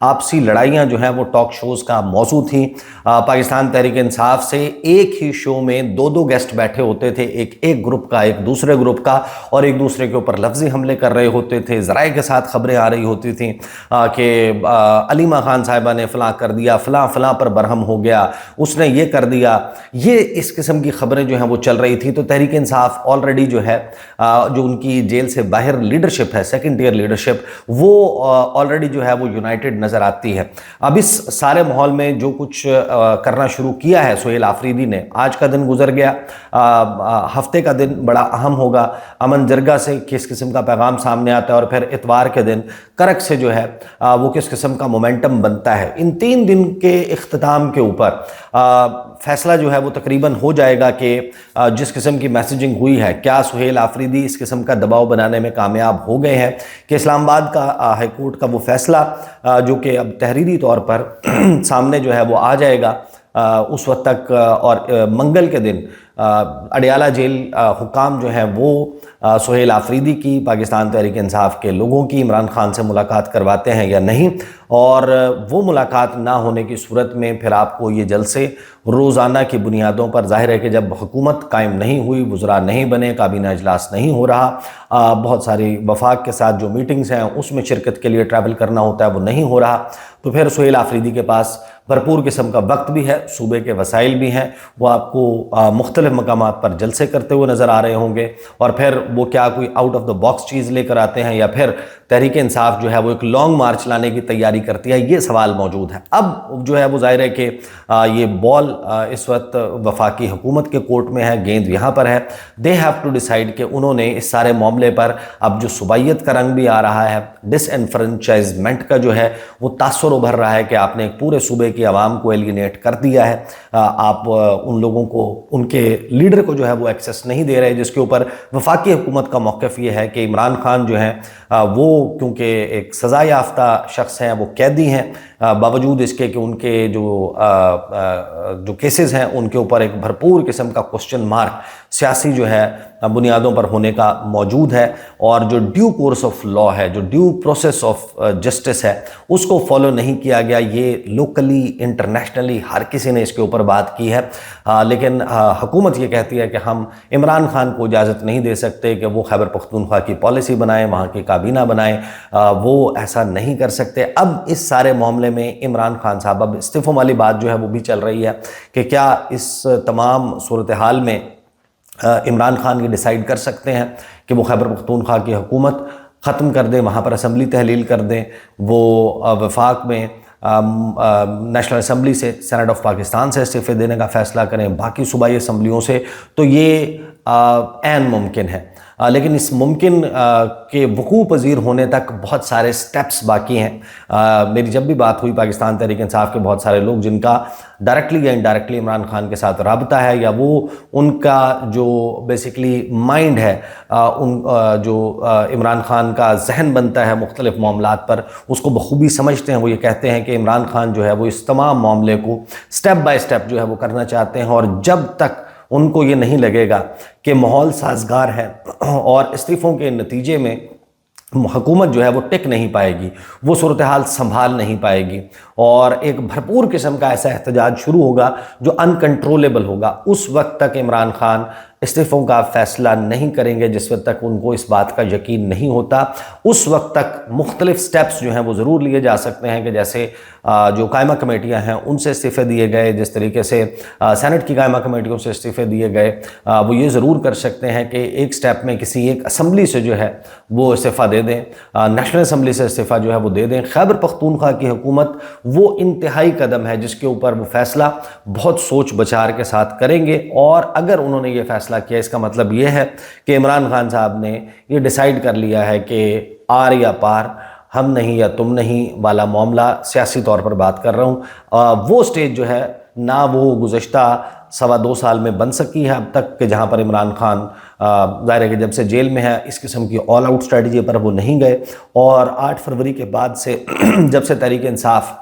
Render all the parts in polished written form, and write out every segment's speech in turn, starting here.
آپسی لڑائیاں جو ہیں وہ ٹاک شوز کا موضوع تھیں. پاکستان تحریک انصاف سے ایک ہی شو میں دو دو گیسٹ بیٹھے ہوتے تھے, ایک گروپ کا ایک دوسرے گروپ کا, اور ایک دوسرے کے اوپر لفظی حملے کر رہے ہوتے تھے. ذرائع کے ساتھ خبریں آ رہی ہوتی تھیں کہ علیمہ خان صاحبہ نے فلاں کر دیا, فلاں فلاں پر برہم ہو گیا, اس نے یہ کر دیا. یہ اس قسم کی خبریں جو ہیں وہ چل رہی تھی. تو تحریک انصاف آلریڈی جو ہے جو ان کی جیل سے باہر لیڈرشپ ہے, سیکنڈ ٹیئر لیڈرشپ, وہ آلریڈی جو ہے وہ یونائٹڈ نظر آتی ہے. اب اس سارے ماحول میں جو کچھ کرنا شروع کیا ہے سہیل آفریدی نے, آج کا دن گزر گیا, ہفتے کا دن بڑا اہم ہوگا. امن جرگہ سے کس قسم کا پیغام سامنے آتا ہے, اور پھر اتوار کے دن کرک سے جو ہے وہ کس قسم کا مومنٹم بنتا ہے. ان 3 دن کے اختتام کے اوپر فیصلہ جو ہے وہ تقریباً ہو جائے گا کہ جس قسم کی میسیجنگ ہوئی ہے, کیا سہیل آفریدی اس قسم کا دباؤ بنانے میں کامیاب ہو گئے ہیں کہ اسلام آباد کا ہائی کورٹ کا وہ فیصلہ جو کہ اب تحریری طور پر سامنے جو ہے وہ آ جائے گا اس وقت تک. اور منگل کے دن اڈیالہ جیل حکام جو ہیں وہ سہیل آفریدی کی, پاکستان تحریک انصاف کے لوگوں کی عمران خان سے ملاقات کرواتے ہیں یا نہیں, اور وہ ملاقات نہ ہونے کی صورت میں پھر آپ کو یہ جلسے روزانہ کی بنیادوں پر, ظاہر ہے کہ جب حکومت قائم نہیں ہوئی, وزراء نہیں بنے, کابینہ اجلاس نہیں ہو رہا, بہت ساری وفاق کے ساتھ جو میٹنگز ہیں اس میں شرکت کے لیے ٹریول کرنا ہوتا ہے وہ نہیں ہو رہا, تو پھر سہیل آفریدی کے پاس بھرپور قسم کا وقت بھی ہے, صوبے کے وسائل بھی ہیں, وہ آپ کو مختلف مقامات پر جلسے کرتے ہوئے نظر آ رہے ہوں گے. اور پھر وہ کیا کوئی آؤٹ آف دا باکس چیز لے کر آتے ہیں, یا پھر تحریک انصاف جو ہے وہ ایک لانگ مارچ لانے کی تیاری کرتی ہے, یہ سوال موجود ہے. اب جو ہے وہ ظاہر ہے کہ یہ بال اس وقت وفاقی حکومت کے کورٹ میں ہے, گیند یہاں پر ہے. دے ہیو ٹو ڈیسائیڈ کہ انہوں نے اس سارے معاملے پر اب جو صوبائیت کا رنگ بھی آ رہا ہے, ڈس انفرنچائزمنٹ کا جو ہے وہ تاثر ابھر رہا ہے کہ آپ نے ایک پورے صوبے کی عوام کو ایلینیٹ کر دیا ہے, آپ ان لوگوں کو, ان کے لیڈر کو جو ہے وہ ایکسیس نہیں دے رہے, جس کے اوپر وفاقی حکومت کا موقف یہ ہے کہ عمران خان جو ہیں وہ کیونکہ ایک سزا یافتہ شخص ہیں, وہ قیدی ہیں, باوجود اس کے کہ ان کے جو کیسز ہیں ان کے اوپر ایک بھرپور قسم کا کوسچن مارک سیاسی جو ہے بنیادوں پر ہونے کا موجود ہے, اور جو ڈیو کورس آف لا ہے, جو ڈیو پروسیس آف جسٹس ہے, اس کو فالو نہیں کیا گیا. یہ لوکلی انٹرنیشنلی ہر کسی نے اس کے اوپر بات کی ہے, لیکن حکومت یہ کہتی ہے کہ ہم عمران خان کو اجازت نہیں دے سکتے کہ وہ خیبر پختونخوا کی پالیسی بنائیں, وہاں کی کابینہ بنائیں, وہ ایسا نہیں کر سکتے. اب اس سارے معاملے میں عمران خان صاحب, اب استعفوں والی بات جو ہے وہ بھی چل رہی ہے کہ کیا اس تمام صورتحال میں عمران خان یہ ڈیسائیڈ کر سکتے ہیں کہ وہ خیبر پختونخوا کی حکومت ختم کر دیں, وہاں پر اسمبلی تحلیل کر دیں, وہ وفاق میں نیشنل اسمبلی سے, سینٹ آف پاکستان سے استعفے دینے کا فیصلہ کریں, باقی صوبائی اسمبلیوں سے. تو یہ عین ممکن ہے, لیکن اس ممکن کے وقوع پذیر ہونے تک بہت سارے سٹیپس باقی ہیں. میری جب بھی بات ہوئی پاکستان تحریک انصاف کے بہت سارے لوگ جن کا ڈائریکٹلی یا انڈائریکٹلی عمران خان کے ساتھ رابطہ ہے, یا وہ ان کا جو بیسیکلی مائنڈ ہے, ان جو عمران خان کا ذہن بنتا ہے مختلف معاملات پر, اس کو بخوبی سمجھتے ہیں, وہ یہ کہتے ہیں کہ عمران خان جو ہے وہ اس تمام معاملے کو سٹیپ بائی سٹیپ جو ہے وہ کرنا چاہتے ہیں, اور جب تک ان کو یہ نہیں لگے گا کہ ماحول سازگار ہے اور استعفوں کے نتیجے میں حکومت جو ہے وہ ٹک نہیں پائے گی, وہ صورتحال سنبھال نہیں پائے گی, اور ایک بھرپور قسم کا ایسا احتجاج شروع ہوگا جو انکنٹرولیبل ہوگا, اس وقت تک عمران خان استعفوں کا فیصلہ نہیں کریں گے جس وقت تک ان کو اس بات کا یقین نہیں ہوتا. اس وقت تک مختلف سٹیپس جو ہیں وہ ضرور لیے جا سکتے ہیں کہ جیسے جو قائمہ کمیٹیاں ہیں ان سے استعفے دیے گئے, جس طریقے سے سینٹ کی قائمہ کمیٹیوں سے استعفے دیے گئے, وہ یہ ضرور کر سکتے ہیں کہ ایک سٹیپ میں کسی ایک اسمبلی سے جو ہے وہ استعفیٰ دے دیں, نیشنل اسمبلی سے استعفیٰ جو ہے وہ دے دیں. خیبر پختونخوا کی حکومت وہ انتہائی قدم ہے جس کے اوپر وہ فیصلہ بہت سوچ بچار کے ساتھ کریں گے, اور اگر انہوں نے یہ فیصلہ کیا, اس کا مطلب یہ ہے کہ عمران خان صاحب نے یہ ڈیسائیڈ کر لیا ہے کہ آر یا پار, ہم نہیں یا تم نہیں والا معاملہ, سیاسی طور پر بات کر رہا ہوں. وہ سٹیج جو ہے نہ وہ گزشتہ 2.25 سال میں بن سکی ہے اب تک, کہ جہاں پر عمران خان ظاہر ہے کہ جب سے جیل میں ہے اس قسم کی آل آؤٹ اسٹریٹجی پر وہ نہیں گئے, اور 8 فروری کے بعد سے جب سے تحریک انصاف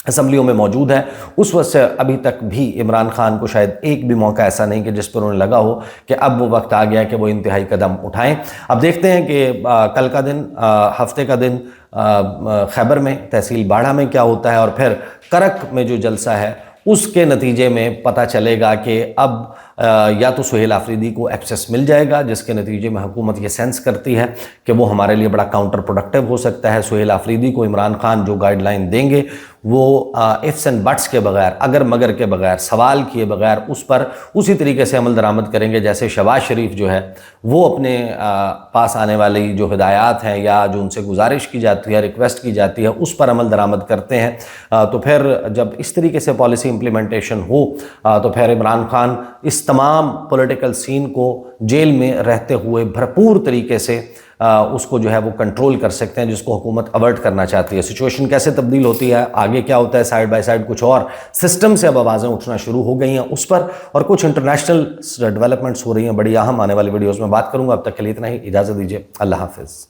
اسمبلیوں میں موجود ہے اس وقت سے ابھی تک بھی عمران خان کو شاید ایک بھی موقع ایسا نہیں کہ جس پر انہیں لگا ہو کہ اب وہ وقت آ گیا کہ وہ انتہائی قدم اٹھائیں. اب دیکھتے ہیں کہ کل کا دن, ہفتے کا دن خیبر میں تحصیل باڑہ میں کیا ہوتا ہے، اور پھر کرک میں جو جلسہ ہے اس کے نتیجے میں پتہ چلے گا کہ اب یا تو سہیل آفریدی کو ایکسیس مل جائے گا، جس کے نتیجے میں حکومت یہ سینس کرتی ہے کہ وہ ہمارے لیے بڑا کاؤنٹر پروڈکٹیو ہو سکتا ہے۔ سہیل آفریدی کو عمران خان جو گائیڈ لائن دیں گے وہ ifs اینڈ بٹس کے بغیر، اگر مگر کے بغیر، سوال کیے بغیر اس پر اسی طریقے سے عمل درآمد کریں گے جیسے شہباز شریف جو ہے وہ اپنے پاس آنے والی جو ہدایات ہیں یا جو ان سے گزارش کی جاتی ہے، ریکویسٹ کی جاتی ہے، اس پر عمل درآمد کرتے ہیں۔ تو پھر جب اس طریقے سے پالیسی امپلیمنٹیشن ہو تو پھر عمران خان اس تمام پولیٹیکل سین کو جیل میں رہتے ہوئے بھرپور طریقے سے اس کو جو ہے وہ کنٹرول کر سکتے ہیں، جس کو حکومت اوائڈ کرنا چاہتی ہے۔ سچویشن کیسے تبدیل ہوتی ہے، آگے کیا ہوتا ہے، سائیڈ بائی سائیڈ کچھ اور سسٹم سے اب آوازیں اٹھنا شروع ہو گئی ہیں اس پر، اور کچھ انٹرنیشنل ڈیولپمنٹس ہو رہی ہیں بڑی اہم، آنے والی ویڈیوز میں بات کروں گا۔ اب تک کے لیے اتنا ہی، اجازت دیجیے، اللہ حافظ۔